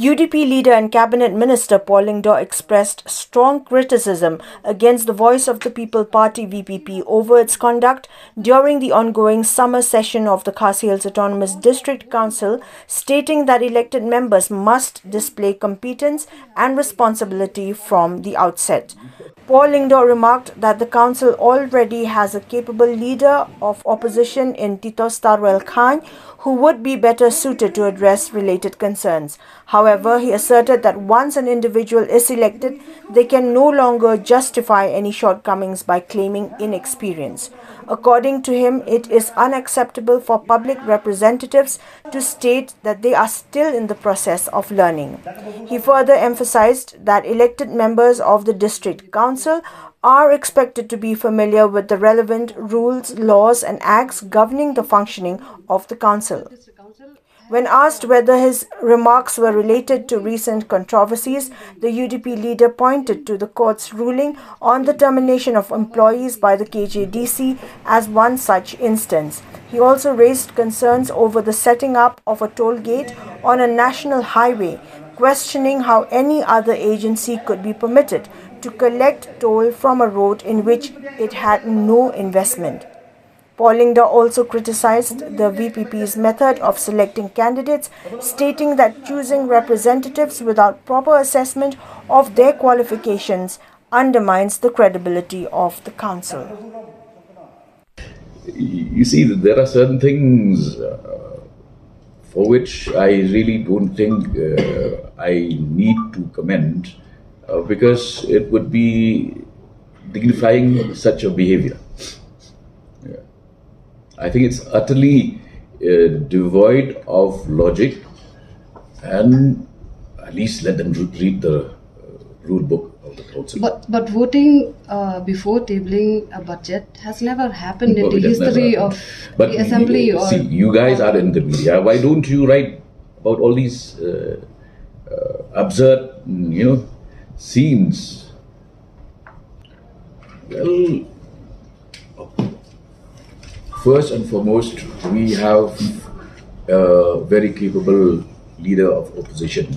UDP leader and cabinet minister Paul LYNGDOH expressed strong criticism against the Voice of the People Party VPP over its conduct during the ongoing summer session of the Khasi Hills Autonomous District Council, stating that elected members must display competence and responsibility from the outset. Paul LYNGDOH remarked that the council already has a capable leader of opposition in Tito Starwell Khan, who would be better suited to address related concerns. However, he asserted that once an individual is elected, they can no longer justify any shortcomings by claiming inexperience. According to him, it is unacceptable for public representatives to state that they are still in the process of learning. He further emphasized that elected members of the district council are expected to be familiar with the relevant rules, laws and acts governing the functioning of the council. When asked whether his remarks were related to recent controversies, the UDP leader pointed to the court's ruling on the termination of employees by the KJDC as one such instance. He also raised concerns over the setting up of a toll gate on a national highway, questioning how any other agency could be permitted to collect toll from a road in which it had no investment. Paul LYNGDOH also criticized the VPP's method of selecting candidates, stating that choosing representatives without proper assessment of their qualifications undermines the credibility of the council. You see, there are certain things for which I really don't think I need to comment because it would be dignifying such a behavior. I think it's utterly devoid of logic, and at least let them read the rule book of the council. But voting before tabling a budget has never happened in the history of the assembly. See, you guys are in the media. Why don't you write about all these absurd, scenes? Well, first and foremost, we have a very capable leader of opposition,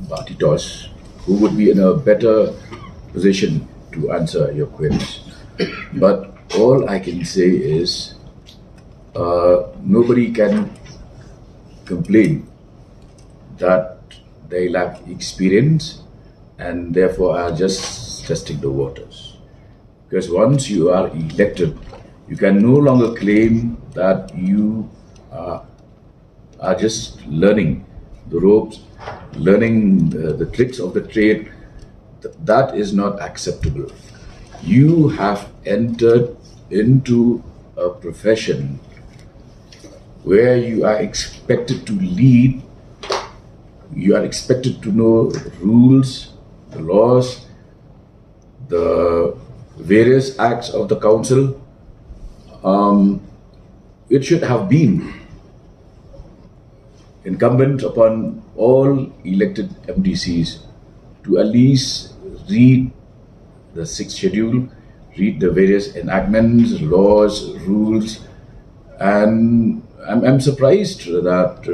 Party Toss, who would be in a better position to answer your queries. But all I can say is nobody can complain that they lack experience and therefore are just testing the waters. Because once you are elected, you can no longer claim that you are just learning the ropes, learning the tricks of the trade. That is not acceptable. You have entered into a profession where you are expected to lead, you are expected to know rules, the laws, the various acts of the council. It should have been incumbent upon all elected MDCs to at least read the 6th schedule, read the various enactments, laws, rules, and I'm surprised that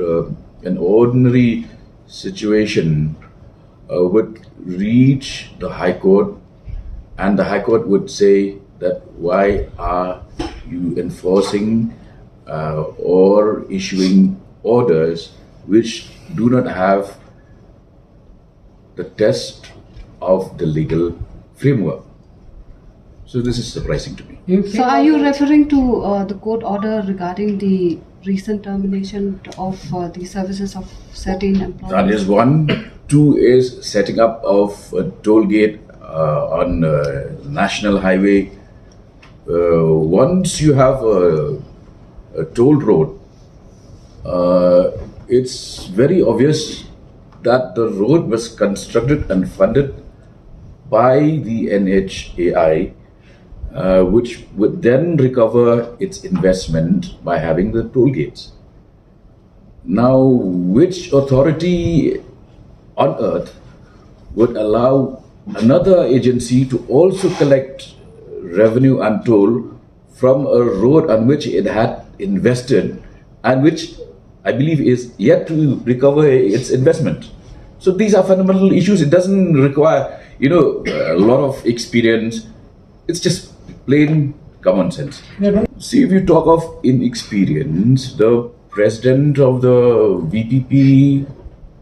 an ordinary situation would reach the High Court, and the High Court would say that why are you enforcing or issuing orders which do not have the test of the legal framework. So this is surprising to me. So are you referring to the court order regarding the recent termination of the services of certain employees? That is one. Two is setting up of a toll gate on national highway. Once you have a toll road, it's very obvious that the road was constructed and funded by the NHAI, which would then recover its investment by having the toll gates. Now, which authority on earth would allow another agency to also collect revenue and toll from a road on which it had invested and which I believe is yet to recover its investment? So these are fundamental issues. It doesn't require, a lot of experience. It's just plain common sense. See, if you talk of inexperience, the president of the VPP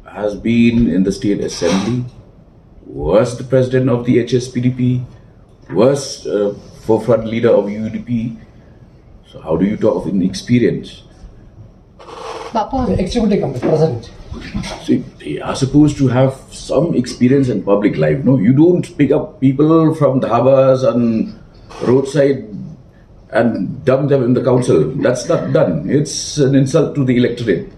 has been in the state assembly, was the president of the HSPDP, was forefront leader of UDP. So how do you talk of inexperience? Bapa, Executive Committee President. See, they are supposed to have some experience in public life. No, you don't pick up people from dhabas and roadside and dump them in the council. That's not done. It's an insult to the electorate.